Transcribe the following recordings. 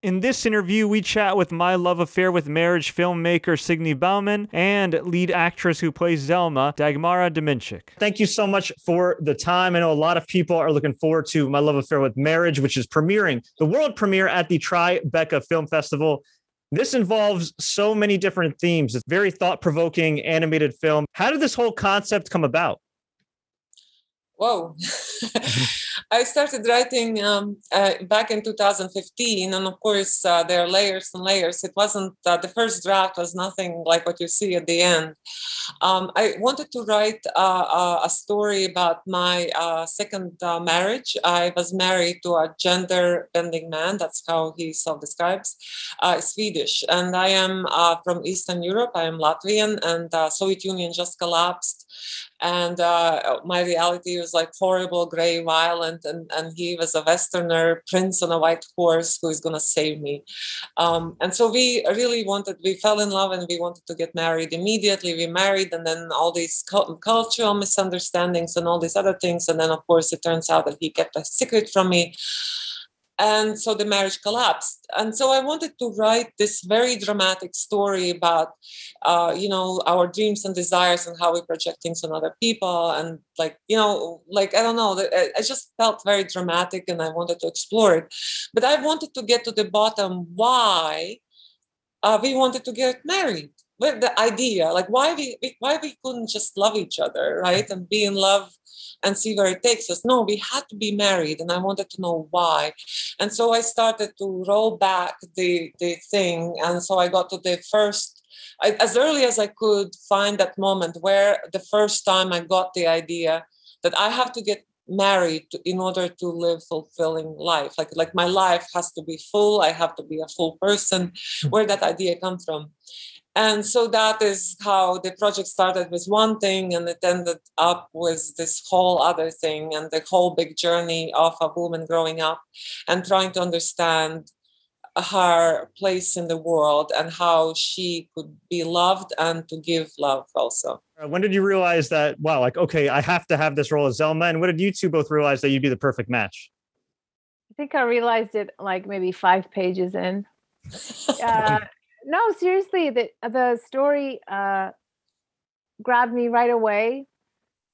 In this interview, we chat with My Love Affair with Marriage filmmaker Signe Bauman and lead actress who plays Zelma, Dagmara Dominczyk. Thank you so much for the time. I know a lot of people are looking forward to My Love Affair with Marriage, which is premiering, the world premiere at the Tribeca Film Festival. This involves so many different themes. It's a very thought-provoking animated film. How did this whole concept come about? Whoa. I started writing back in 2015. And of course, there are layers and layers. It wasn't, the first draft was nothing like what you see at the end. I wanted to write a story about my second marriage. I was married to a gender-bending man. That's how he self-describes. Swedish. And I am from Eastern Europe. I am Latvian, and Soviet Union just collapsed. And my reality was like horrible, gray, violent, and he was a Westerner prince on a white horse who is going to save me. And so we fell in love and we wanted to get married immediately. We married, and then all these cultural misunderstandings and all these other things. And then, of course, it turns out that he kept a secret from me. And so the marriage collapsed. And so I wanted to write this very dramatic story about, our dreams and desires and how we project things on other people. And I don't know, I just felt very dramatic and I wanted to explore it. But I wanted to get to the bottom why we wanted to get married. With the idea, like why we couldn't just love each other, right? And be in love and see where it takes us. No, we had to be married, and I wanted to know why. And so I started to roll back the thing. And so I got to the first, as early as I could find that moment where the first time I got the idea that I have to get married in order to live fulfilling life. Like my life has to be full. I have to be a full person. Where that idea come from? And so that is how the project started with one thing, and it ended up with this whole other thing, and the whole big journey of a woman growing up and trying to understand her place in the world and how she could be loved and to give love also. When did you realize that, wow, okay, I have to have this role as Zelma? And when did you two both realize that you'd be the perfect match? I think I realized it like maybe 5 pages in. No, seriously, the story grabbed me right away.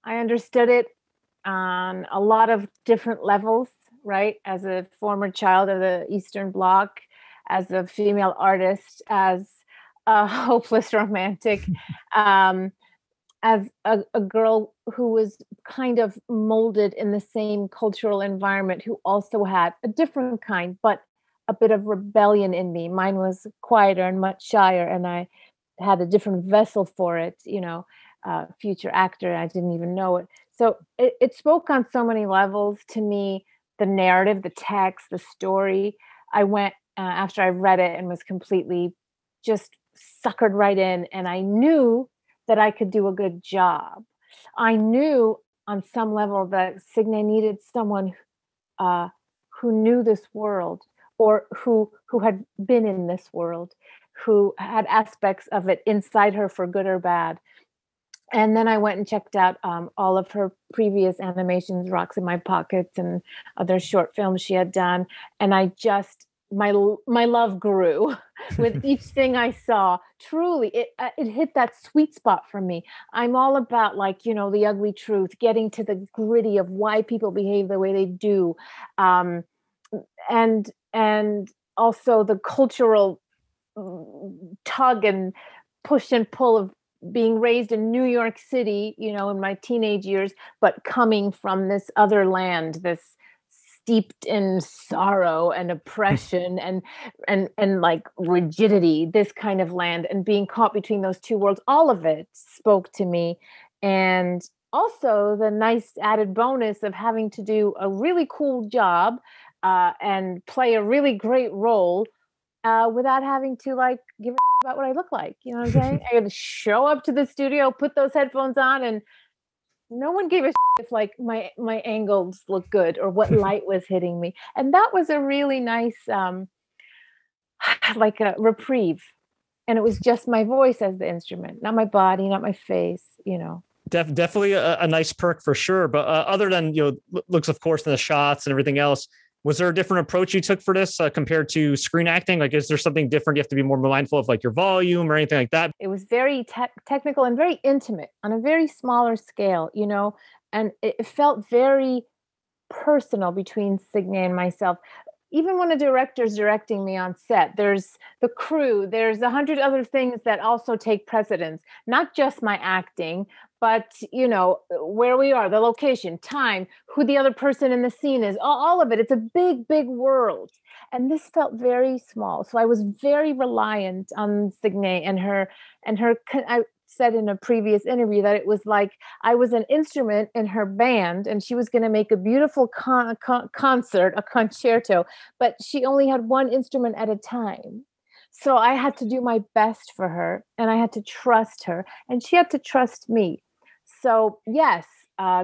I understood it on a lot of different levels, right? As a former child of the Eastern Bloc, as a female artist, as a hopeless romantic, as a girl who was kind of molded in the same cultural environment, who also had a different kind, but a bit of rebellion in me. Mine was quieter and much shyer, and I had a different vessel for it, future actor. I didn't even know it. So it spoke on so many levels to me, the narrative, the text, the story. I went after I read it and was completely just suckered right in. And I knew that I could do a good job. I knew on some level that Signe needed someone who knew this world, or who had been in this world, who had aspects of it inside her for good or bad. And then I went and checked out all of her previous animations, Rocks in My Pockets, and other short films she had done. And I just, my love grew with each thing I saw. Truly, it hit that sweet spot for me. I'm all about the ugly truth, getting to the gritty of why people behave the way they do. And also the cultural tug and push and pull of being raised in New York City, in my teenage years, but coming from this other land, this steeped in sorrow and oppression and like rigidity, this kind of land, and being caught between those two worlds. All of it spoke to me. And also the nice added bonus of having to do a really cool job and play a really great role without having to give a about what I look like. You know what I'm saying? I had to show up to the studio, put those headphones on, and no one gave a if my angles look good or what light was hitting me. And that was a really nice like a reprieve. And it was just my voice as the instrument, not my body, not my face, Definitely a nice perk for sure. But other than, looks, of course, and the shots and everything else, Was there a different approach you took for this compared to screen acting? Like, is there something different? You have to be more mindful of like your volume or anything like that? It was very technical and very intimate on a very smaller scale, and it felt very personal between Signe and myself. Even when a director's directing me on set, there's the crew, there's 100 other things that also take precedence, not just my acting, but, where we are, the location, time, who the other person in the scene is, all of it. It's a big, big world. And this felt very small. So I was very reliant on Signe and her, I said in a previous interview that it was like I was an instrument in her band and she was going to make a beautiful concert, a concerto, but she only had one instrument at a time. So I had to do my best for her and I had to trust her and she had to trust me. So yes,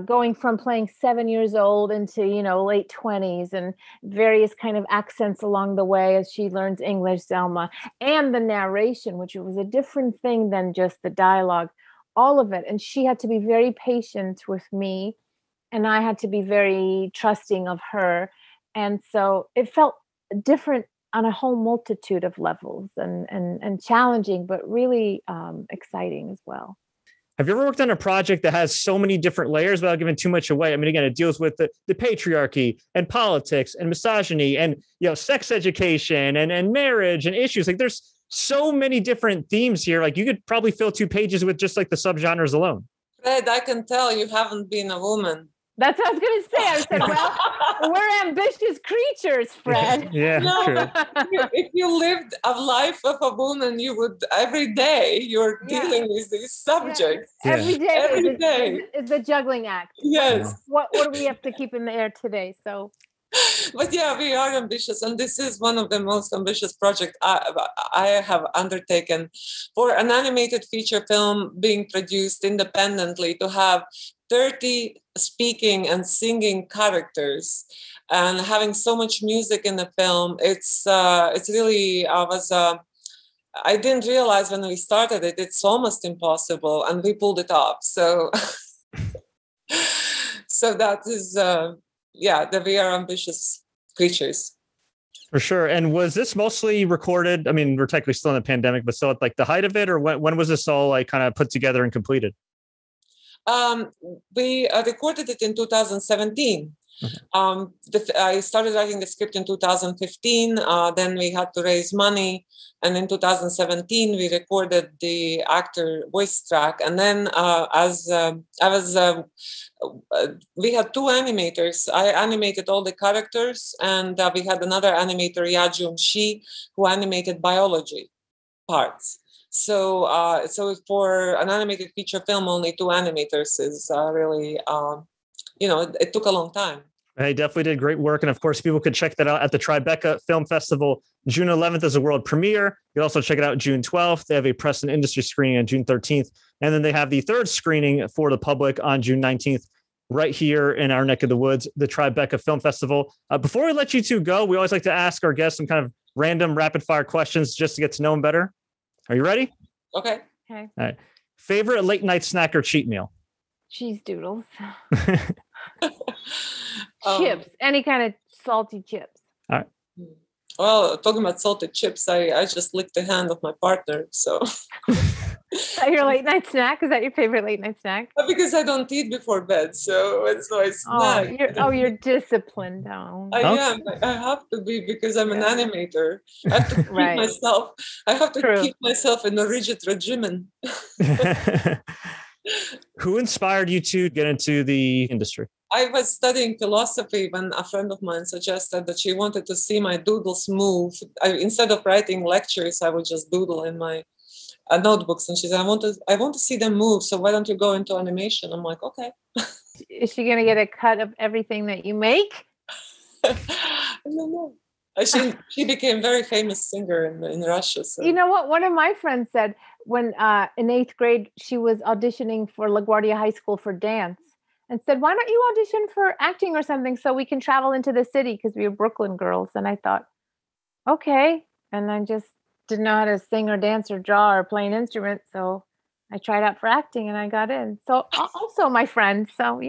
going from playing 7 years old into, late 20s and various kind of accents along the way as she learns English, Zelma, and the narration, which was a different thing than just the dialogue, all of it. And she had to be very patient with me and I had to be very trusting of her. And so it felt different on a whole multitude of levels and challenging, but really exciting as well. Have you ever worked on a project that has so many different layers without giving too much away? I mean, again, it deals with the patriarchy and politics and misogyny and, sex education and marriage and issues. Like there's so many different themes here. Like you could probably fill 2 pages with just like the subgenres alone. Fred, I can tell you haven't been a woman. That's what I was going to say. I said, well, we're ambitious creatures, Fred. Yeah, no, true. If you lived a life of a woman, you would every day you're dealing with these subjects. Yeah. Every day is the juggling act. Yes. What do we have to keep in the air today? So. But yeah, we are ambitious, and this is one of the most ambitious projects I have undertaken for an animated feature film being produced independently to have 30 speaking and singing characters and having so much music in the film. It's really I didn't realize when we started it, it's almost impossible, and we pulled it off. So that is that we are ambitious creatures. For sure. And was this mostly recorded? I mean, we're technically still in the pandemic, but still at like the height of it, or when was this all like kind of put together and completed? We recorded it in 2017. Okay. I started writing the script in 2015. Then we had to raise money. And in 2017, we recorded the actor voice track. And then we had 2 animators. I animated all the characters. And we had another animator, Yajun Shi, who animated biology parts. So for an animated feature film, only 2 animators is really, it took a long time. They definitely did great work. And of course, people could check that out at the Tribeca Film Festival. June 11th is a world premiere. You can also check it out June 12th. They have a press and industry screening on June 13th. And then they have the 3rd screening for the public on June 19th, right here in our neck of the woods, the Tribeca Film Festival. Before we let you 2 go, we always like to ask our guests some kind of random rapid fire questions just to get to know them better. Are you ready? Okay. All right. Favorite late night snack or cheat meal? Cheese doodles. Chips, any kind of salty chips. All right. Well, talking about salted chips, I just licked the hand of my partner. So. Is that your late night snack? Is that your favorite late night snack? Because I don't eat before bed, so it's my snack. You're disciplined now. I am. I have to be because I'm an animator. I have to keep myself. I have to keep myself in a rigid regimen. Who inspired you to get into the industry? I was studying philosophy when a friend of mine suggested that she wanted to see my doodles move. Instead of writing lectures, I would just doodle in my notebooks, and she said, I want to see them move, so why don't you go into animation? I'm like, okay. Is she going to get a cut of everything that you make? I don't know. She became a very famous singer in Russia. So. You know what? One of my friends said when in 8th grade, she was auditioning for LaGuardia High School for dance and said, why don't you audition for acting or something so we can travel into the city because we were Brooklyn girls. And I thought, okay. And I just didn't know how to sing or dance or draw or play an instrument. So I tried out for acting and I got in. So also my friend. So,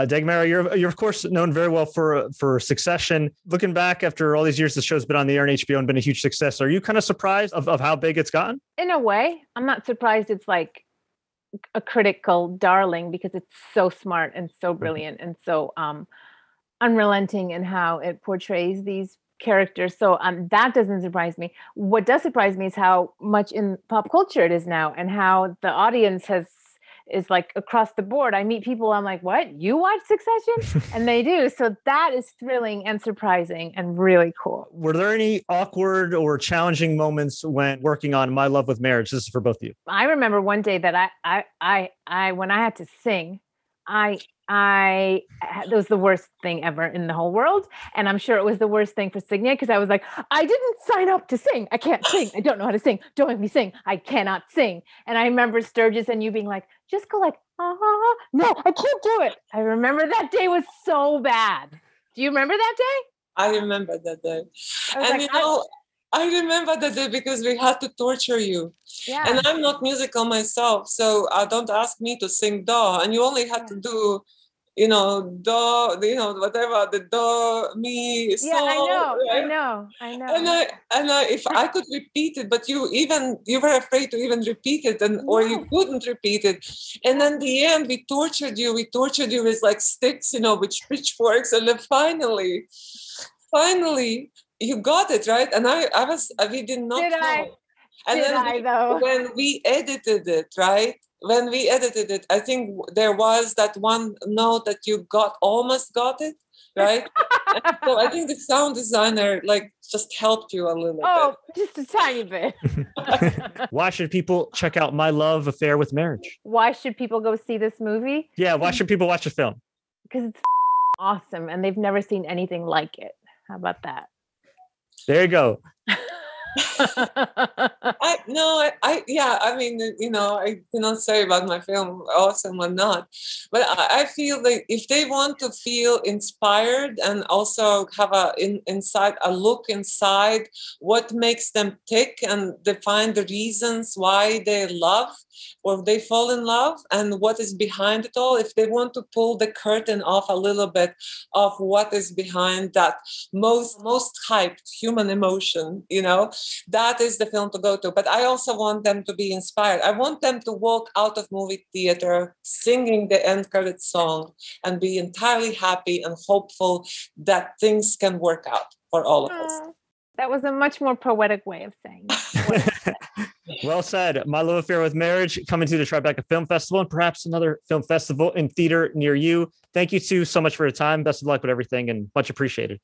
Dagmara, you're of course known very well for Succession. Looking back after all these years, the show's been on the air on HBO and been a huge success. Are you kind of surprised of how big it's gotten? In a way, I'm not surprised it's like a critical darling because it's so smart and so brilliant and so unrelenting in how it portrays these characters. So that doesn't surprise me. What does surprise me is how much in pop culture it is now and how the audience is like across the board. I meet people, I'm like, what? You watch Succession? And they do. So that is thrilling and surprising and really cool. Were there any awkward or challenging moments when working on My Love with Marriage? This is for both of you. I remember one day that I when I had to sing, that was the worst thing ever in the whole world. And I'm sure it was the worst thing for Signia because I was like, I didn't sign up to sing. I can't sing. I don't know how to sing. Don't make me sing. I cannot sing. And I remember Sturgis and you being like, just go like, no, I can't do it. I remember that day was so bad. Do you remember that day? I remember that day. And like, I remember that day because we had to torture you. Yeah. And I'm not musical myself, so don't ask me to sing do. And you only had to do, do, whatever, the do, mi, so. Yeah, right? I know. And if I could repeat it, but you were afraid to even repeat it, or you couldn't repeat it. And then in the end, we tortured you with like sticks, with pitchforks, and then finally, you got it right, and we did not know. And then when we edited it, right? When we edited it, I think there was that one note that you almost got it, right? So I think the sound designer just helped you a little bit. Oh, just a tiny bit. Why should people check out My Love Affair with Marriage? Why should people go see this movie? Yeah, why should people watch the film? Because it's awesome and they've never seen anything like it. How about that? There you go. I cannot say about my film awesome or not, but I feel that if they want to feel inspired and also have a look inside what makes them tick and define the reasons why they love or they fall in love and what is behind it all, if they want to pull the curtain off a little bit of what is behind that most hyped human emotion, that is the film to go to. But I also want them to be inspired. I want them to walk out of movie theater singing the end credit song and be entirely happy and hopeful that things can work out for all of us. That was a much more poetic way of saying it. Well said. My Love Affair with Marriage coming to the Tribeca Film Festival and perhaps another film festival in theater near you. Thank you two so much for your time. Best of luck with everything and much appreciated.